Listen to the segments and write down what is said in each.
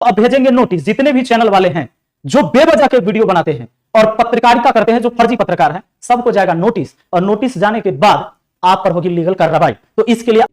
अब भेजेंगे नोटिस। जितने भी चैनल वाले हैं जो बेवजह के वीडियो बनाते हैं और पत्रकारिता करते हैं, जो फर्जी पत्रकार हैं, सबको जाएगा नोटिस, और नोटिस जाने के बाद आप पर होगी लीगल कार्रवाई। तो इसके लिए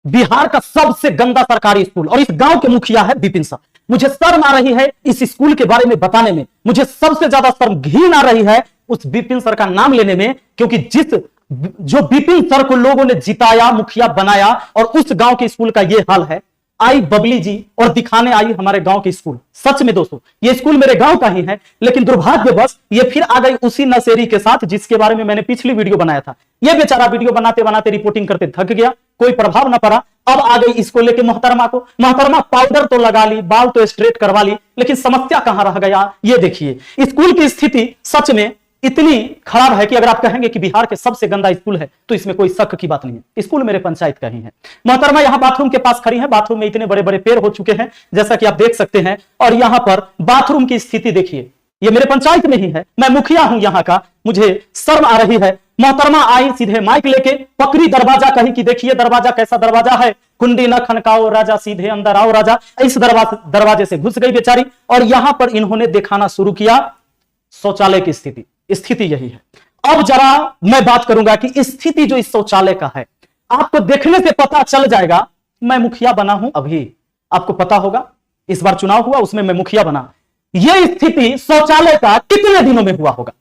बिहार का सबसे गंदा सरकारी स्कूल और इस गांव के मुखिया है विपिन सर। मुझे शर्म आ रही है इस स्कूल के बारे में बताने में, मुझे सबसे ज्यादा शर्म घिन आ रही है उस विपिन सर का नाम लेने में, क्योंकि जो विपिन सर को लोगों ने जिताया, मुखिया बनाया, और उस गांव के स्कूल का यह हाल है। आई बबली जी और दिखाने आई हमारे गांव के स्कूल। सच में दोस्तों, ये स्कूल मेरे गांव का ही है, लेकिन दुर्भाग्यवश ये फिर आ गई उसी नशेरी के साथ जिसके बारे में मैंने पिछली वीडियो बनाया था। ये बेचारा वीडियो बनाते बनाते रिपोर्टिंग करते थक गया, कोई प्रभाव ना पड़ा। अब आ गई इसको लेके मोहतरमा को। मोहतरमा पाउडर तो लगा ली, बाल तो स्ट्रेट करवा ली, लेकिन समस्या कहां रह गया ये देखिए। स्कूल की स्थिति सच में इतनी खराब है कि अगर आप कहेंगे कि बिहार के सबसे गंदा स्कूल है तो इसमें कोई शक की बात नहीं है। स्कूल मेरे पंचायत का ही है। मोहतरमा यहां बाथरूम के पास खड़ी है। बाथरूम में इतने बड़े बड़े पेड़ हो चुके हैं जैसा कि आप देख सकते हैं, और यहां पर बाथरूम की स्थिति देखिए। ये मेरे पंचायत में ही है, मैं मुखिया हूं यहां का, मुझे शर्म आ रही है। मोहतरमा आई सीधे माइक लेके, पकड़ी दरवाजा, कही कि देखिए दरवाजा कैसा दरवाजा है, कुंडी न खनकाओ राजा, सीधे अंदर आओ राजा। इस दरवाजे से घुस गई बेचारी, और यहां पर इन्होंने दिखाना शुरू किया शौचालय की स्थिति यही है। अब जरा मैं बात करूंगा कि स्थिति जो इस शौचालय का है, आपको देखने से पता चल जाएगा। मैं मुखिया बना हूं, अभी आपको पता होगा इस बार चुनाव हुआ, उसमें मैं मुखिया बना। यह स्थिति शौचालय का कितने दिनों में हुआ होगा?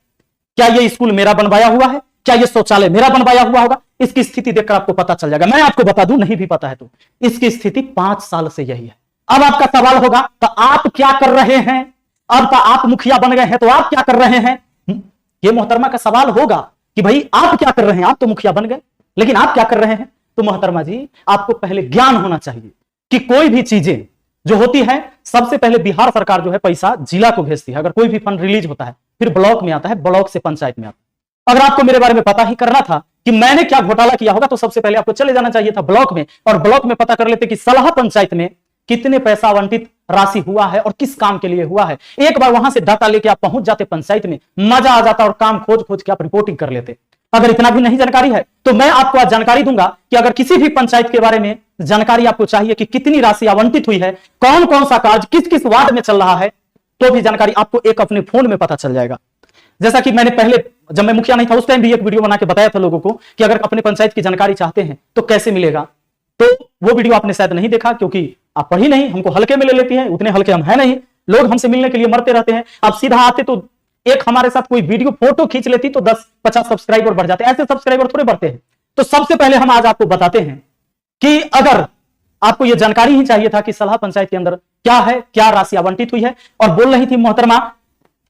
क्या यह स्कूल मेरा बनवाया हुआ है? क्या यह शौचालय मेरा बनवाया हुआ होगा? इसकी स्थिति देखकर आपको पता चल जाएगा। मैं आपको बता दूं, नहीं भी पता है तो इसकी स्थिति 5 साल से यही है। अब आपका सवाल होगा तो आप क्या कर रहे हैं? अब तो आप मुखिया बन गए हैं तो आप क्या कर रहे हैं? ये मोहतरमा का सवाल होगा कि भाई आप क्या कर रहे हैं? आप तो मुखिया बन गए, लेकिन आप क्या कर रहे हैं? तो मोहतरमा जी, आपको पहले ज्ञान होना चाहिए कि कोई भी चीजें जो होती है, सबसे पहले बिहार सरकार जो है पैसा जिला को भेजती है। अगर कोई भी फंड रिलीज होता है फिर ब्लॉक में आता है, ब्लॉक से पंचायत में आता है। अगर आपको मेरे बारे में पता ही करना था कि मैंने क्या घोटाला किया होगा, तो सबसे पहले आपको चले जाना चाहिए था ब्लॉक में, और ब्लॉक में पता कर लेते कि सलाह पंचायत में कितने पैसा आवंटित राशि हुआ है और किस काम के लिए हुआ है। एक बार वहां से डाटा लेके आप पहुंच जाते पंचायत में, मजा आ जाता और काम खोज खोज के आप रिपोर्टिंग कर लेते। अगर इतना भी नहीं जानकारी है तो मैं आपको आज जानकारी दूंगा कि अगर किसी भी पंचायत के बारे में जानकारी आपको चाहिए कि कितनी राशि आवंटित हुई है, कौन कौन सा कार्य किस किस वार्ड में चल रहा है, तो भी जानकारी आपको एक अपने फोन में पता चल जाएगा। जैसा कि मैंने पहले जब मैं मुखिया नहीं था उस टाइम भी एक वीडियो बना के बताया था लोगों को कि अगर अपने पंचायत की जानकारी चाहते हैं तो कैसे मिलेगा। तो वो वीडियो आपने शायद नहीं देखा, क्योंकि आप पढ़ी नहीं, हमको हल्के में ले लेती हैं, उतने हल्के हम है नहीं। लोग हमसे मिलने के लिए मरते रहते हैं। आप सीधा आते तो एक हमारे साथ कोई वीडियो फोटो खींच लेती तो 10-50 सब्सक्राइबर बढ़ जाते। ऐसे सब्सक्राइबर थोड़े बढ़ते हैं। तो सबसे पहले हम आज आपको बताते हैं कि अगर आपको यह जानकारी ही चाहिए था कि सलाह पंचायत के अंदर क्या है, क्या राशि आवंटित हुई है। और बोल रही थी मोहतरमा,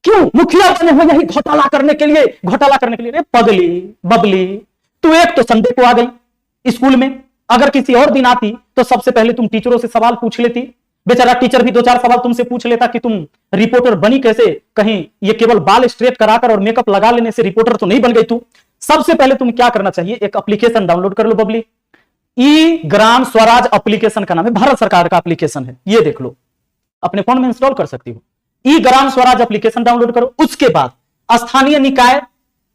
क्यों मुखिया बने हो यही घोटाला करने के लिए, घोटाला करने के लिए? पगली बबली, तू एक तो संडे को आ गई स्कूल में, अगर किसी और दिन आती तो सबसे पहले तुम टीचरों से सवाल पूछ लेती। बेचारा टीचर भी 2-4 सवाल तुमसे पूछ लेता कि तुम रिपोर्टर बनी कैसे, कहीं ये केवल बाल स्ट्रेट कराकर और मेकअप लगा लेने से रिपोर्टर तो नहीं बन गई तू। सबसे पहले तुम क्या करना चाहिए, एक एप्लीकेशन डाउनलोड कर लो बबली। ई ग्राम स्वराज एप्लीकेशन का नाम है, भारत सरकार का एप्लीकेशन है, ये देख लो, अपने फोन में इंस्टॉल कर सकती हो। ई ग्राम स्वराज एप्लीकेशन डाउनलोड करो। उसके बाद स्थानीय निकाय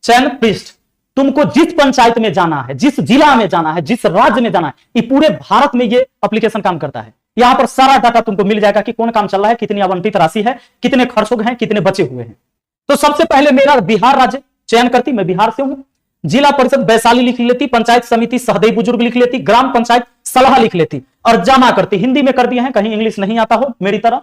चयन पृष्ठ, तुमको जिस पंचायत में जाना है, जिस जिला में जाना है, जिस राज्य में जाना है, ये पूरे भारत में ये एप्लीकेशन काम करता है। यहां पर सारा डाटा तुमको मिल जाएगा कि कौन काम चल रहा है, कितनी आवंटित राशि है, कितने खर्च हो गए हैं, कितने बचे हुए हैं। तो सबसे पहले मेरा बिहार राज्य चयन करती, मैं बिहार से हूं। जिला परिषद वैशाली लिख लेती, पंचायत समिति सहदेई बुजुर्ग लिख लेती, ग्राम पंचायत सलाह लिख लेती और जमा करती। हिंदी में कर दिए हैं, कहीं इंग्लिश नहीं आता हो मेरी तरह।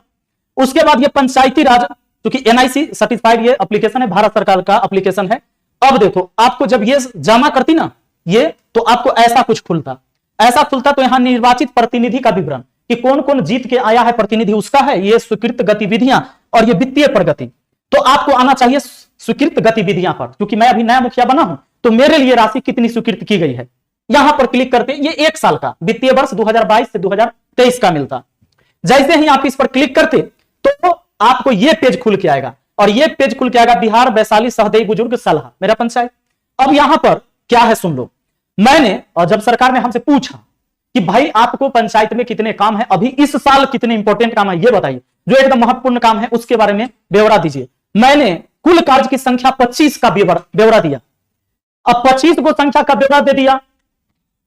उसके बाद ये पंचायती राज, क्योंकि एनआईसी सर्टिफाइड ये एप्लीकेशन है, भारत सरकार का एप्लीकेशन है। अब देखो, आपको जब ये जमा करती ना ये, तो आपको ऐसा कुछ खुलता, तो यहां निर्वाचित प्रतिनिधि का विवरण कि कौन कौन जीत के आया है प्रतिनिधि उसका है, ये स्वीकृत गतिविधियां और ये वित्तीय प्रगति। तो आपको आना चाहिए स्वीकृत गतिविधियां पर, क्योंकि मैं अभी नया मुखिया बना हूं तो मेरे लिए राशि कितनी स्वीकृत की गई है, यहां पर क्लिक करते ये 1 साल का वित्तीय वर्ष 2022 से 2023 का मिलता। जैसे ही आप इस पर क्लिक करते तो आपको ये पेज खुल के आएगा, और ये पेज खुल के आएगा बिहार वैशाली सहदेई बुजुर्ग सलाह, मेरा पंचायत। अब यहां पर क्या है सुन लो। मैंने, और जब सरकार ने हमसे पूछा कि भाई आपको पंचायत में कितने काम है, अभी इस साल कितने इंपॉर्टेंट काम है ये बताइए, जो एकदम महत्वपूर्ण काम है उसके बारे में ब्यौरा दीजिए। मैंने कुल कार्य की संख्या 25 का ब्यौरा दिया। अब 25 को संख्या का ब्यौरा दे दिया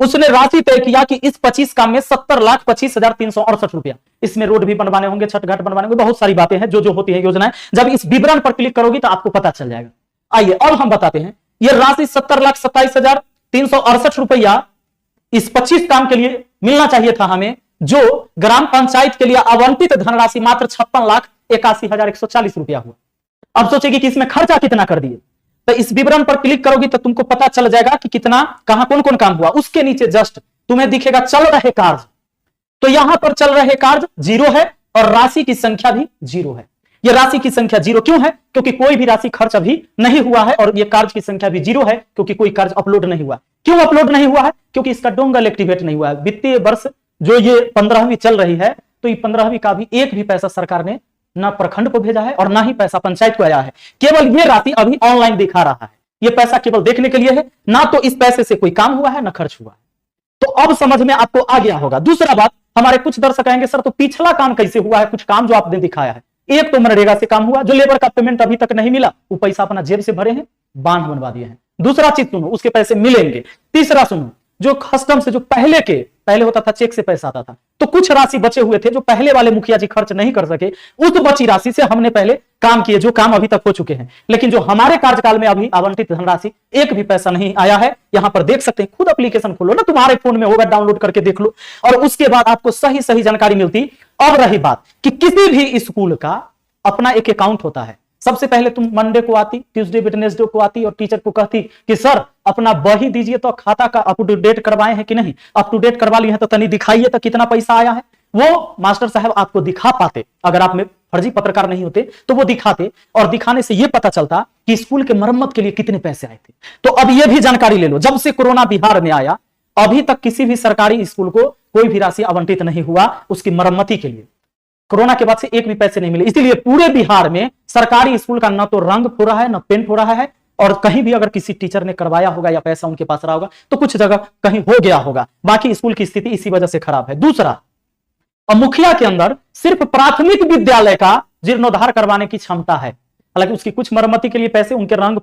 उसने राशि तय किया कि इस 25 काम में 70,25,368 रुपया, इसमें रोड भी बनवाने होंगे, छठ घाट बनवाने होंगे, बहुत सारी बातें हैं जो होती है योजनाएं। जब इस विवरण पर क्लिक करोगी तो आपको पता चल जाएगा। आइए अब हम बताते हैं, यह राशि 70,27,368 रुपया इस 25 काम के लिए मिलना चाहिए था हमें, जो ग्राम पंचायत के लिए आवंटित धनराशि मात्र 56,81,140 रुपया हुआ। अब सोचेगी कि इसमें खर्चा कितना कर दिए, तो इस विवरण पर क्लिक करोगी तो तुमको पता चल जाएगा कि कितना कहां कौन कौन काम हुआ। उसके नीचे जस्ट तुम्हें दिखेगा चल रहे कार्य, तो यहां पर चल रहे कार्य 0 है और राशि की संख्या भी 0 है। यह राशि की संख्या 0 क्यों है? क्योंकि कोई भी राशि खर्च अभी नहीं हुआ है, और यह कार्य की संख्या भी 0 है क्योंकि कोई कार्य अपलोड नहीं हुआ। क्यों अपलोड नहीं हुआ है? क्योंकि इसका डोंगल एक्टिवेट नहीं हुआ है। वित्तीय वर्ष जो ये 15वीं चल रही है, तो ये 15वीं का भी एक भी पैसा सरकार ने ना प्रखंड को भेजा है और ना ही पैसा पंचायत को आया है। केवल ये राशि अभी ऑनलाइन दिखा रहा है, ये पैसा केवल देखने के लिए है, ना तो इस पैसे से कोई काम हुआ है ना खर्च हुआ है। तो अब समझ में आपको आ गया होगा। दूसरा बात, हमारे कुछ दर्शक कहेंगे सर तो पिछला काम कैसे हुआ है, कुछ काम जो आपने दिखाया है। एक तो मनरेगा से काम हुआ, जो लेबर का पेमेंट अभी तक नहीं मिला, वो पैसा अपना जेब से भरे हैं, बांध बनवा दिए हैं। दूसरा चीज सुनो, उसके पैसे मिलेंगे। तीसरा सुनो, जो कस्टम से जो पहले होता था चेक से पैसा आता था, तो कुछ राशि बचे हुए थे जो पहले वाले मुखिया जी खर्च नहीं कर सके, उस बची राशि से हमने पहले काम किए, जो काम अभी तक हो चुके हैं। लेकिन जो हमारे कार्यकाल में अभी आवंटित धनराशि एक भी पैसा नहीं आया है, यहां पर देख सकते हैं। खुद एप्लीकेशन खोलो ना, तुम्हारे फोन में होगा, डाउनलोड करके देख लो, और उसके बाद आपको सही सही जानकारी मिलती। अब रही बात कि किसी भी स्कूल का अपना एक अकाउंट होता है। सबसे पहले तुम मंडे को आती, ट्यूसडे वेडनेसडे को आती और टीचर को कहती कि सर अपना बही दीजिए, तो खाता का अप टू डेट करवाए हैं कि नहीं, अप टू डेट करवा लिए हैं तो तनी दिखाइए तो कितना पैसा आया है। वो मास्टर साहब आपको दिखा पाते, अगर आप में फर्जी पत्रकार नहीं होते तो वो दिखाते, और दिखाने से यह पता चलता कि स्कूल के मरम्मत के लिए कितने पैसे आए थे। तो अब यह भी जानकारी ले लो, जब से कोरोना बिहार में आया अभी तक किसी भी सरकारी स्कूल को कोई भी राशि आवंटित नहीं हुआ उसकी मरम्मती के लिए। कोरोना के बाद से एक भी पैसे नहीं मिले, इसीलिए पूरे बिहार में सरकारी स्कूल का न तो रंग हो रहा है न पेंट हो रहा है, और कहीं भी अगर किसी टीचर ने करवाया होगा या पैसा उनके पास रहा होगा तो कुछ जगह कहीं हो गया होगा। बाकी स्कूल की स्थिति इसी वजह से खराब है। दूसरा, मुखिया के अंदर सिर्फ प्राथमिक विद्यालय का जीर्णोद्धार करवाने की क्षमता है। हालांकि उसकी कुछ मरम्मती के लिए पैसे, उनके रंग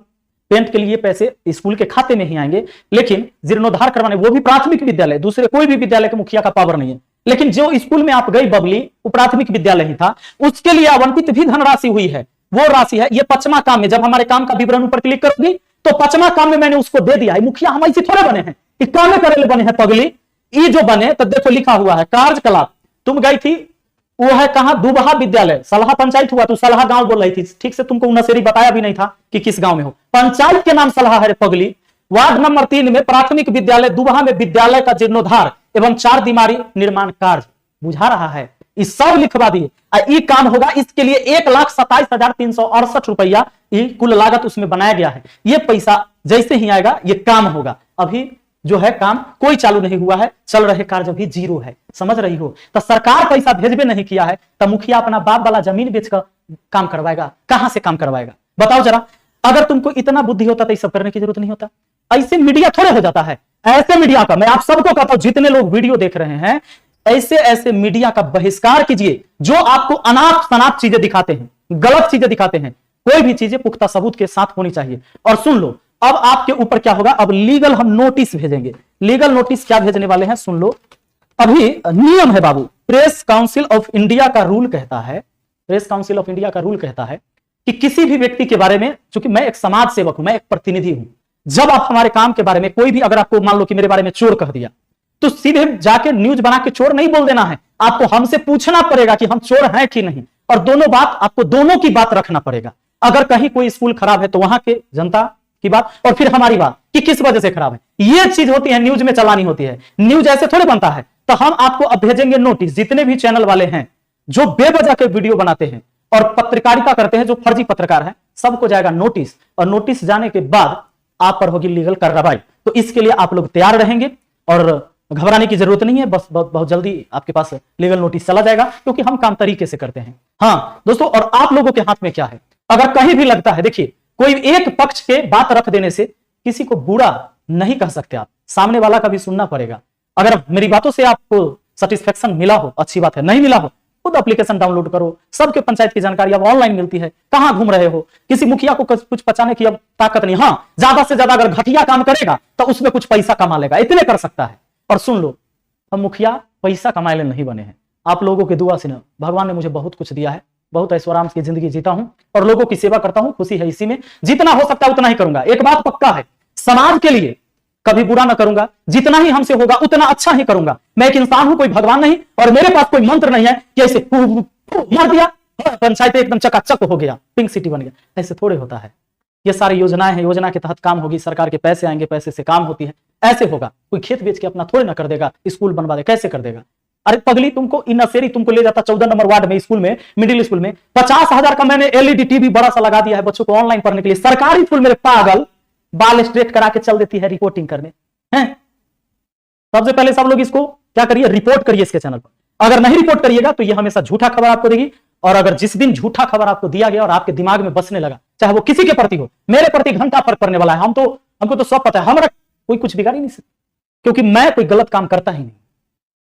पेंट के लिए पैसे स्कूल के खाते में ही आएंगे, लेकिन जीर्णोद्धार करवाने वो भी प्राथमिक विद्यालय, दूसरे कोई भी विद्यालय के मुखिया का पावर नहीं है। लेकिन जो स्कूल में आप गई बबली, वो प्राथमिक विद्यालय ही था, उसके लिए आवंटित भी धनराशि हुई है। वो राशि है, ये 5वां काम में, जब हमारे काम का विवरण ऊपर क्लिक करोगी तो 5वां काम में मैंने उसको दे दिया है। मुखिया हम ऐसे थोड़े बने हैं, काम करे बने हैं पगली। ये जो बने तो देखो लिखा हुआ है कार्यकलाप। तुम गई थी, वो है कहां, दुबहा विद्यालय, सलहा पंचायत हुआ, तू सलहा गांव बोल रही थी, ठीक से तुमको नसेरी बताया भी नहीं था कि किस गांव में हो। पंचायत के नाम सलहा है पगली। वार्ड नंबर 3 में प्राथमिक विद्यालय दुबहा में विद्यालय का जीर्णोद्धार एवं 4 दीवारी निर्माण कार्य, बुझा रहा है, इस सब लिखवा दिए। ये काम होगा, इसके लिए 1,27,368 रुपया कुल लागत उसमें बनाया गया है। ये पैसा जैसे ही आएगा ये काम होगा। अभी जो है काम कोई चालू नहीं हुआ है, चल रहे कार्य भी 0 है। समझ रही हो? तो सरकार पैसा भेजबे नहीं किया है, तो मुखिया अपना बाप वाला जमीन बेचकर काम करवाएगा, कहां से काम करवाएगा बताओ जरा। अगर तुमको इतना बुद्धि होता तो ये सब करने की जरूरत नहीं होता। ऐसे मीडिया थोड़े हो जाता है। ऐसे मीडिया का मैं आप सबको कहता हूं, जितने लोग वीडियो देख रहे हैं, ऐसे ऐसे मीडिया का बहिष्कार कीजिए जो आपको अनाप शनाप चीजें दिखाते हैं, गलत चीजें दिखाते हैं। कोई भी चीजें पुख्ता सबूत के साथ होनी चाहिए। और सुन लो, अब आपके ऊपर क्या होगा, अब लीगल हम नोटिस भेजेंगे। लीगल नोटिस क्या भेजने वाले हैं सुन लो। अभी नियम है बाबू, प्रेस काउंसिल ऑफ इंडिया का रूल कहता है, प्रेस काउंसिल ऑफ इंडिया का रूल कहता है कि किसी भी व्यक्ति के बारे में, चूंकि मैं एक समाज सेवक हूं, मैं एक प्रतिनिधि हूं, जब आप हमारे काम के बारे में कोई भी, अगर आपको मान लो कि मेरे बारे में चोर कह दिया, तो सीधे जाके न्यूज बना के चोर नहीं बोल देना है, आपको हमसे पूछना पड़ेगा कि हम चोर हैं कि नहीं। और दोनों बात, आपको दोनों की बात रखना पड़ेगा। अगर कहीं कोई स्कूल खराब है तो वहां के जनता की बात, और फिर हमारी बात कि किस वजह से खराब है। ये चीज होती है, न्यूज में चलानी होती है। न्यूज ऐसे थोड़े बनता है। तो हम आपको अब भेजेंगे नोटिस, जितने भी चैनल वाले हैं जो बेवजह के वीडियो बनाते हैं और पत्रकारिता करते हैं, जो फर्जी पत्रकार हैं, सबको जाएगा नोटिस। और नोटिस जाने के बाद आप पर होगी लीगल कार्रवाई। तो इसके लिए आप लोग तैयार रहेंगे और घबराने की जरूरत नहीं है। बस बहुत जल्दी आपके पास लीगल नोटिस चला जाएगा, क्योंकि हम काम तरीके से करते हैं। हाँ दोस्तों, और आप लोगों के हाथ में क्या है, अगर कहीं भी लगता है, देखिए कोई एक पक्ष के बात रख देने से किसी को बुरा नहीं कह सकते आप, सामने वाला का भी सुनना पड़ेगा। अगर मेरी बातों से आपको सेटिस्फेक्शन मिला हो, अच्छी बात है, नहीं मिला हो, खुद एप्लीकेशन डाउनलोड करो। सबके पंचायत की जानकारी अब ऑनलाइन मिलती है। कहां घूम रहे हो? किसी मुखिया को कुछ पचाने की अब ताकत नहीं। हाँ, ज्यादा से ज्यादा अगर घटिया काम करेगा तो उसमें कुछ पैसा कमा लेगा, इतने कर सकता है। और सुन लो, हम मुखिया पैसा कमाए नहीं बने हैं, आप लोगों के दुआ से ना, भगवान ने मुझे बहुत कुछ दिया है, बहुत ऐश्वर्याम की जिंदगी जीता हूं और लोगों की सेवा करता हूं, खुशी है इसी में, जितना हो सकता है उतना ही करूंगा। एक बात पक्का है, समाज के लिए कभी बुरा ना करूंगा, जितना ही हमसे होगा उतना अच्छा ही करूंगा। मैं एक इंसान हूं, कोई भगवान नहीं, और मेरे पास कोई मंत्र नहीं है कि ऐसे मार दिया पंचायत एकदम चकाचक हो गया, पिंक सिटी बन गया, ऐसे थोड़े होता है। ये सारी योजनाएं हैं, योजना के तहत काम होगी, सरकार के पैसे आएंगे, पैसे से काम होती है, ऐसे होगा। कोई खेत बेच के अपना थोड़े ना कर देगा, स्कूल बनवा दे, कैसे कर देगा? अरे पगली, तुमको इन नशेरी तुमको ले जाता 14 नंबर वार्ड में, स्कूल में, मिडिल स्कूल में 50,000 का मैंने एलईडी टीवी बड़ा सा लगा दिया है बच्चों को ऑनलाइन पढ़ने के लिए। सरकारी स्कूल मेरे पागल बाल स्ट्रेट करा के चल देती है रिपोर्टिंग करने हैं। सबसे पहले सब लोग इसको क्या करिए, रिपोर्ट करिए इसके चैनल पर। अगर नहीं रिपोर्ट करिएगा तो ये हमेशा झूठा खबर आपको देगी, और अगर जिस दिन झूठा खबर आपको दिया गया और आपके दिमाग में बसने लगा, चाहे वो किसी के प्रति हो, मेरे प्रति घंटा फर्क पड़ने वाला है। हमको तो सब पता है, हमारा कोई कुछ बिगाड़ ही नहीं सकता, क्योंकि मैं कोई गलत काम करता ही नहीं,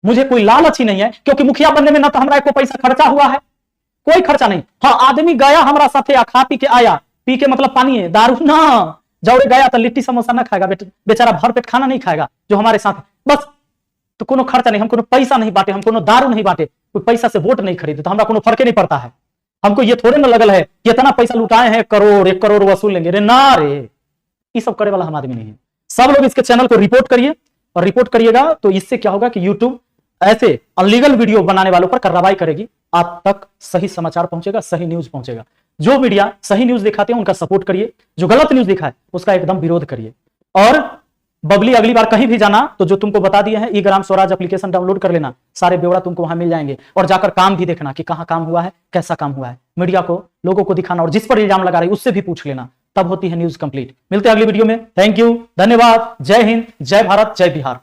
मुझे कोई लालच ही नहीं है। क्योंकि मुखिया बनने में ना तो हमारा को पैसा खर्चा हुआ है, कोई खर्चा नहीं। हाँ, आदमी गया हमारा साथे, खा पी के आया, पी के मतलब पानी है, दारू ना, जौड़े गया तो लिट्टी समोसा ना खाएगा, बेचारा भर पेट खाना नहीं खाएगा जो हमारे साथ, बस। तो कोनो खर्चा नहीं, हम कोनो पैसा नहीं बांटे, हम कोनो दारू नहीं बांटे, कोई पैसा से वोट नहीं खरीदे, तो हमारा कोनो फर्क नहीं पड़ता है। हमको ये थोड़े ना लगल है कि इतना पैसा लुटाए हैं, करोड़ 1 करोड़ वसूल लेंगे, रे ना रे, ये सब करे वाला हम आदमी नहीं है। सब लोग इसके चैनल को रिपोर्ट करिए, और रिपोर्ट करिएगा तो इससे क्या होगा कि यूट्यूब ऐसे अनलीगल वीडियो बनाने वालों पर कार्रवाई करेगी, आप तक सही समाचार पहुंचेगा, सही न्यूज पहुंचेगा। जो मीडिया सही न्यूज दिखाते हैं उनका सपोर्ट करिए, जो गलत न्यूज दिखाए उसका एकदम विरोध करिए। और बबली, अगली बार कहीं भी जाना तो जो तुमको बता दिए हैं, ई ग्राम स्वराज एप्लीकेशन डाउनलोड कर लेना, सारे ब्यौरा तुमको वहां मिल जाएंगे, और जाकर काम भी देखना कि कहां काम हुआ है, कैसा काम हुआ है, मीडिया को, लोगों को दिखाना, और जिस पर इल्जाम लगा रही उससे भी पूछ लेना, तब होती है न्यूज कंप्लीट। मिलते हैं अगली वीडियो में, थैंक यू, धन्यवाद, जय हिंद, जय भारत, जय बिहार।